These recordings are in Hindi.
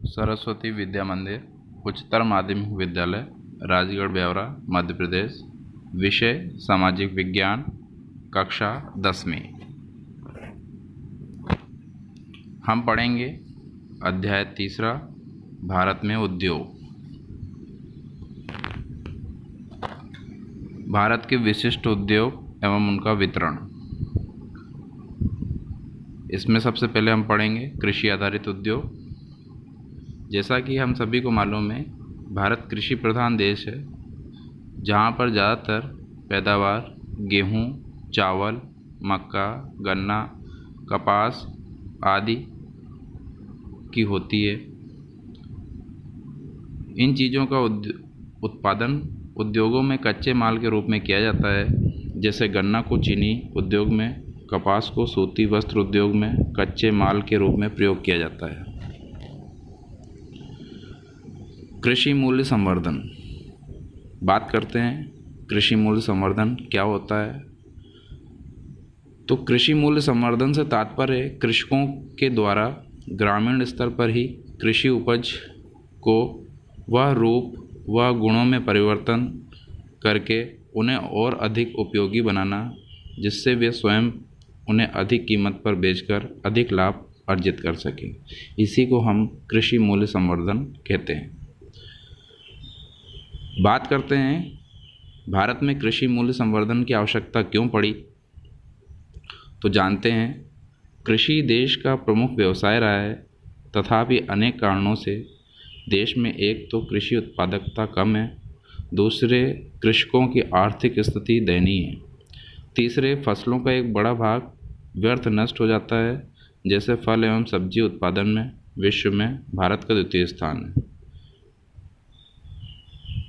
सरस्वती विद्या मंदिर उच्चतर माध्यमिक विद्यालय राजगढ़ ब्यावरा मध्य प्रदेश। विषय सामाजिक विज्ञान, कक्षा 10वीं। हम पढ़ेंगे अध्याय 3 भारत में उद्योग। भारत के विशिष्ट उद्योग एवं उनका वितरण। इसमें सबसे पहले हम पढ़ेंगे कृषि आधारित उद्योग। जैसा कि हम सभी को मालूम है, भारत कृषि प्रधान देश है, जहाँ पर ज़्यादातर पैदावार गेहूँ, चावल, मक्का, गन्ना, कपास आदि की होती है। इन चीज़ों का उत्पादन उद्योगों में कच्चे माल के रूप में किया जाता है। जैसे गन्ना को चीनी उद्योग में, कपास को सूती वस्त्र उद्योग में कच्चे माल के रूप में प्रयोग किया जाता है। कृषि मूल्य संवर्धन। बात करते हैं कृषि मूल्य संवर्धन क्या होता है। तो कृषि मूल्य संवर्धन से तात्पर्य है कृषकों के द्वारा ग्रामीण स्तर पर ही कृषि उपज को वह रूप व गुणों में परिवर्तन करके उन्हें और अधिक उपयोगी बनाना, जिससे वे स्वयं उन्हें अधिक कीमत पर बेचकर अधिक लाभ अर्जित कर सकें। इसी को हम कृषि मूल्य संवर्धन कहते हैं। बात करते हैं भारत में कृषि मूल्य संवर्धन की आवश्यकता क्यों पड़ी। तो जानते हैं कृषि देश का प्रमुख व्यवसाय रहा है, तथापि अनेक कारणों से देश में एक तो कृषि उत्पादकता कम है, दूसरे कृषकों की आर्थिक स्थिति दयनीय है, तीसरे फसलों का एक बड़ा भाग व्यर्थ नष्ट हो जाता है। जैसे फल एवं सब्जी उत्पादन में विश्व में भारत का द्वितीय स्थान है,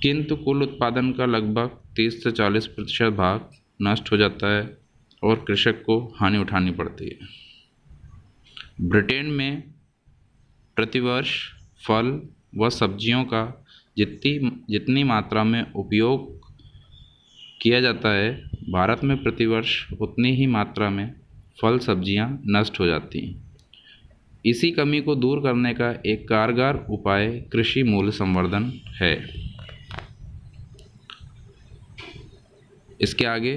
किंतु कुल उत्पादन का लगभग 30 से 40% भाग नष्ट हो जाता है और कृषक को हानि उठानी पड़ती है। ब्रिटेन में प्रतिवर्ष फल व सब्जियों का जितनी मात्रा में उपयोग किया जाता है, भारत में प्रतिवर्ष उतनी ही मात्रा में फल सब्जियां नष्ट हो जाती हैं। इसी कमी को दूर करने का एक कारगर उपाय कृषि मूल्य संवर्धन है। इसके आगे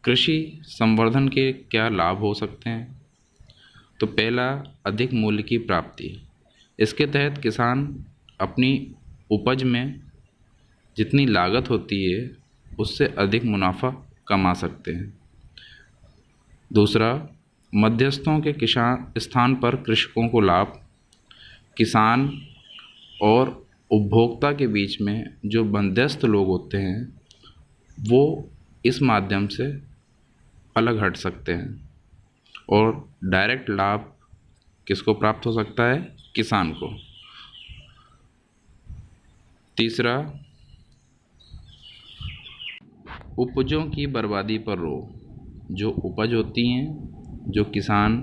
कृषि संवर्धन के क्या लाभ हो सकते हैं। तो पहला, अधिक मूल्य की प्राप्ति। इसके तहत किसान अपनी उपज में जितनी लागत होती है उससे अधिक मुनाफा कमा सकते हैं। दूसरा, मध्यस्थों के किसान स्थान पर कृषकों को लाभ। किसान और उपभोक्ता के बीच में जो मध्यस्थ लोग होते हैं वो इस माध्यम से अलग हट सकते हैं और डायरेक्ट लाभ किसको प्राप्त हो सकता है? किसान को। तीसरा, उपजों की बर्बादी पर रोक। जो उपज होती हैं, जो किसान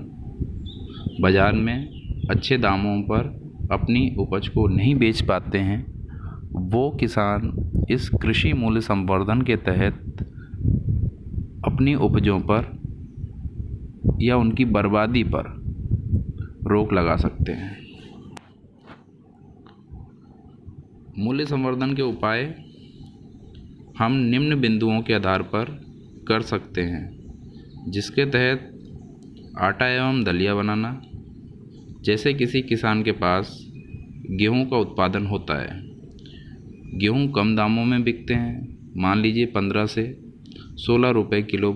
बाज़ार में अच्छे दामों पर अपनी उपज को नहीं बेच पाते हैं, वो किसान इस कृषि मूल्य संवर्धन के तहत अपनी उपजों पर या उनकी बर्बादी पर रोक लगा सकते हैं। मूल्य संवर्धन के उपाय हम निम्न बिंदुओं के आधार पर कर सकते हैं, जिसके तहत आटा एवं दलिया बनाना। जैसे किसी किसान के पास गेहूं का उत्पादन होता है, गेहूं कम दामों में बिकते हैं, मान लीजिए 15 से 16 रुपए किलो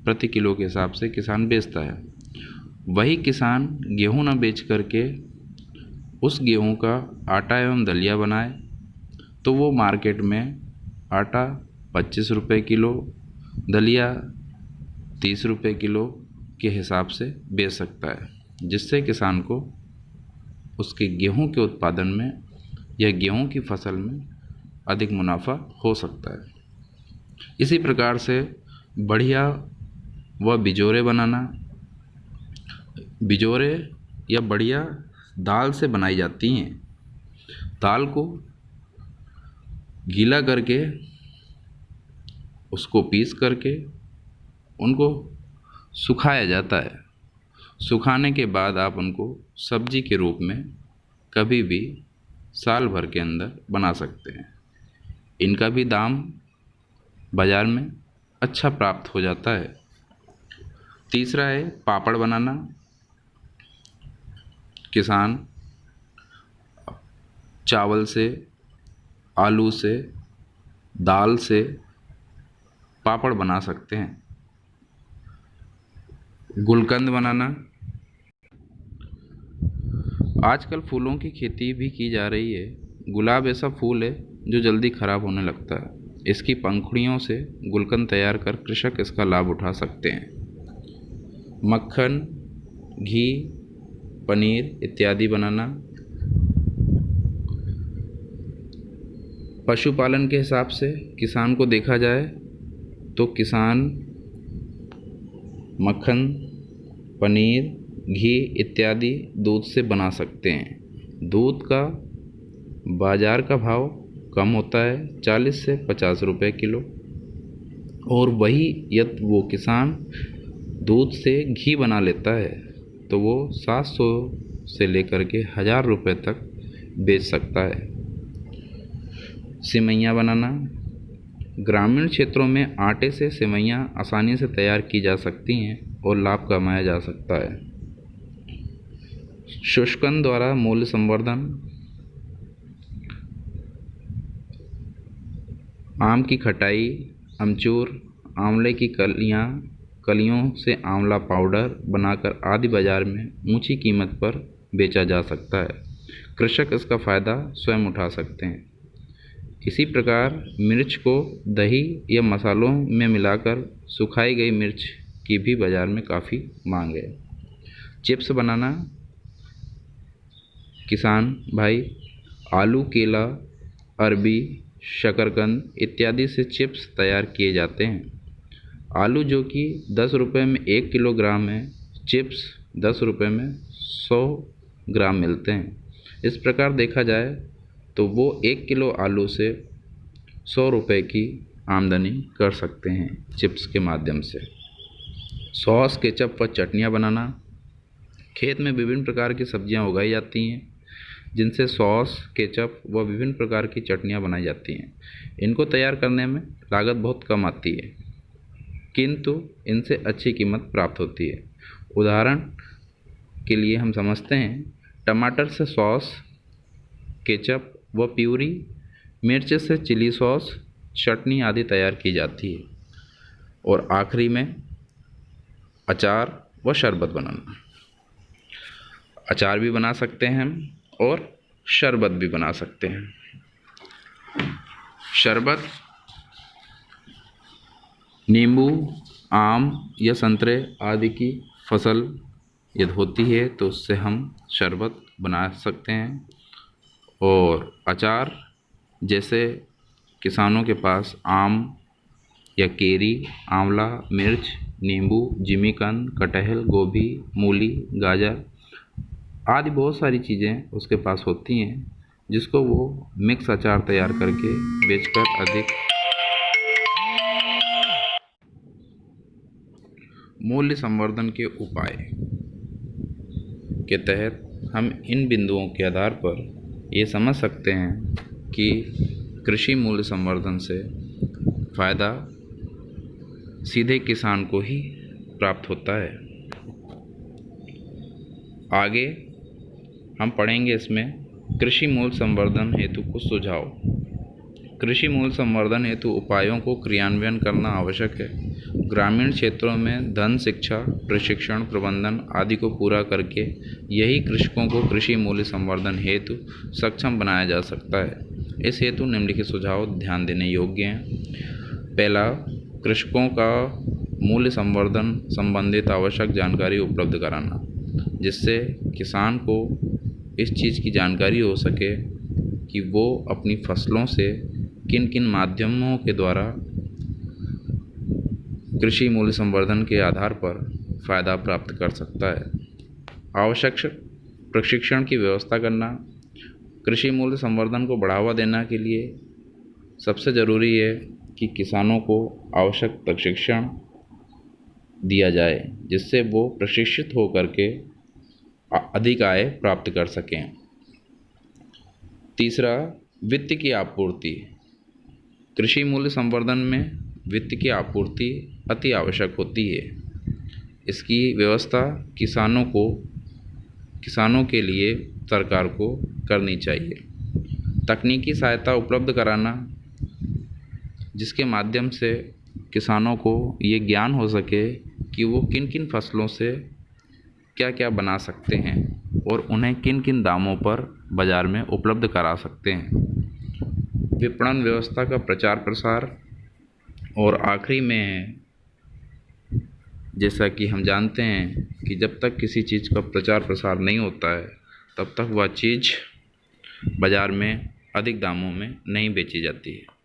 प्रति किलो के हिसाब से किसान बेचता है। वही किसान गेहूं न बेच करके उस गेहूं का आटा एवं दलिया बनाए तो वो मार्केट में आटा 25 रुपए किलो, दलिया 30 रुपए किलो के हिसाब से बेच सकता है, जिससे किसान को उसके गेहूं के उत्पादन में या गेहूं की फसल में अधिक मुनाफा हो सकता है। इसी प्रकार से बढ़िया व बिजोरे बनाना। बिजोरे या बढ़िया दाल से बनाई जाती हैं। दाल को गीला करके उसको पीस करके उनको सुखाया जाता है। सुखाने के बाद आप उनको सब्जी के रूप में कभी भी साल भर के अंदर बना सकते हैं। इनका भी दाम बाज़ार में अच्छा प्राप्त हो जाता है। तीसरा है पापड़ बनाना। किसान चावल से, आलू से, दाल से पापड़ बना सकते हैं। गुलकंद बनाना। आजकल फूलों की खेती भी की जा रही है। गुलाब ऐसा फूल है जो जल्दी खराब होने लगता है। इसकी पंखुड़ियों से गुलकंद तैयार कर कृषक इसका लाभ उठा सकते हैं। मक्खन, घी, पनीर इत्यादि बनाना। पशुपालन के हिसाब से किसान को देखा जाए तो किसान मक्खन, पनीर, घी इत्यादि दूध से बना सकते हैं। दूध का बाज़ार का भाव कम होता है 40 से 50 रुपए किलो, और वही यदि वो किसान दूध से घी बना लेता है तो वो 700 से लेकर के 1000 रुपए तक बेच सकता है। सेवइयाँ बनाना। ग्रामीण क्षेत्रों में आटे से सेवइयाँ आसानी से तैयार की जा सकती हैं और लाभ कमाया जा सकता है। शुष्कन द्वारा मूल्य संवर्धन। आम की खटाई, अमचूर, आंवले की कलियों से आंवला पाउडर बनाकर आदि बाजार में ऊंची कीमत पर बेचा जा सकता है। कृषक इसका फ़ायदा स्वयं उठा सकते हैं। इसी प्रकार मिर्च को दही या मसालों में मिलाकर सुखाई गई मिर्च की भी बाज़ार में काफ़ी मांग है। चिप्स बनाना। किसान भाई आलू, केला, अरबी, शकरकंद इत्यादि से चिप्स तैयार किए जाते हैं। आलू जो कि 10 रुपये में 1 किलोग्राम है, चिप्स 10 रुपये में 100 ग्राम मिलते हैं। इस प्रकार देखा जाए तो वो 1 किलो आलू से 100 रुपये की आमदनी कर सकते हैं चिप्स के माध्यम से। सॉस, केचप व चटनियाँ बनाना। खेत में विभिन्न प्रकार की सब्जियाँ उगाई जाती हैं जिनसे सॉस, केचप व विभिन्न प्रकार की चटनियाँ बनाई जाती हैं। इनको तैयार करने में लागत बहुत कम आती है, किंतु इनसे अच्छी कीमत प्राप्त होती है। उदाहरण के लिए हम समझते हैं टमाटर से सॉस, केचप व प्यूरी, मिर्च से चिली सॉस, चटनी आदि तैयार की जाती है। और आखिरी में अचार व शरबत बनाना। अचार भी बना सकते हैं हम और शरबत भी बना सकते हैं। शरबत नींबू, आम या संतरे आदि की फसल यदि होती है तो उससे हम शरबत बना सकते हैं। और अचार जैसे किसानों के पास आम या केरी, आंवला, मिर्च, नींबू, जिमीकंद, कटहल, गोभी, मूली, गाजर आदि बहुत सारी चीज़ें उसके पास होती हैं जिसको वो मिक्स अचार तैयार करके बेचकर अधिक मूल्य संवर्धन के उपाय के तहत हम इन बिंदुओं के आधार पर ये समझ सकते हैं कि कृषि मूल्य संवर्धन से फ़ायदा सीधे किसान को ही प्राप्त होता है। आगे हम पढ़ेंगे इसमें कृषि मूल्य संवर्धन हेतु कुछ सुझाव। कृषि मूल्य संवर्धन हेतु उपायों को क्रियान्वयन करना आवश्यक है। ग्रामीण क्षेत्रों में धन, शिक्षा, प्रशिक्षण, प्रबंधन आदि को पूरा करके यही कृषकों को कृषि मूल्य संवर्धन हेतु सक्षम बनाया जा सकता है। इस हेतु निम्नलिखित सुझाव ध्यान देने योग्य हैं। पहला, कृषकों का मूल्य संवर्धन संबंधित आवश्यक जानकारी उपलब्ध कराना, जिससे किसान को इस चीज़ की जानकारी हो सके कि वो अपनी फसलों से किन किन माध्यमों के द्वारा कृषि मूल्य संवर्धन के आधार पर फ़ायदा प्राप्त कर सकता है। आवश्यक प्रशिक्षण की व्यवस्था करना। कृषि मूल्य संवर्धन को बढ़ावा देने के लिए सबसे ज़रूरी है कि किसानों को आवश्यक प्रशिक्षण दिया जाए जिससे वो प्रशिक्षित होकर के अधिक आय प्राप्त कर सकें। तीसरा, वित्त की आपूर्ति। कृषि मूल्य संवर्धन में वित्त की आपूर्ति अति आवश्यक होती है। इसकी व्यवस्था किसानों के लिए सरकार को करनी चाहिए। तकनीकी सहायता उपलब्ध कराना, जिसके माध्यम से किसानों को ये ज्ञान हो सके कि वो किन किन फसलों से क्या क्या बना सकते हैं और उन्हें किन किन दामों पर बाज़ार में उपलब्ध करा सकते हैं। विपणन व्यवस्था का प्रचार प्रसार, और आखिरी में है, जैसा कि हम जानते हैं कि जब तक किसी चीज़ का प्रचार प्रसार नहीं होता है तब तक वह चीज़ बाज़ार में अधिक दामों में नहीं बेची जाती है।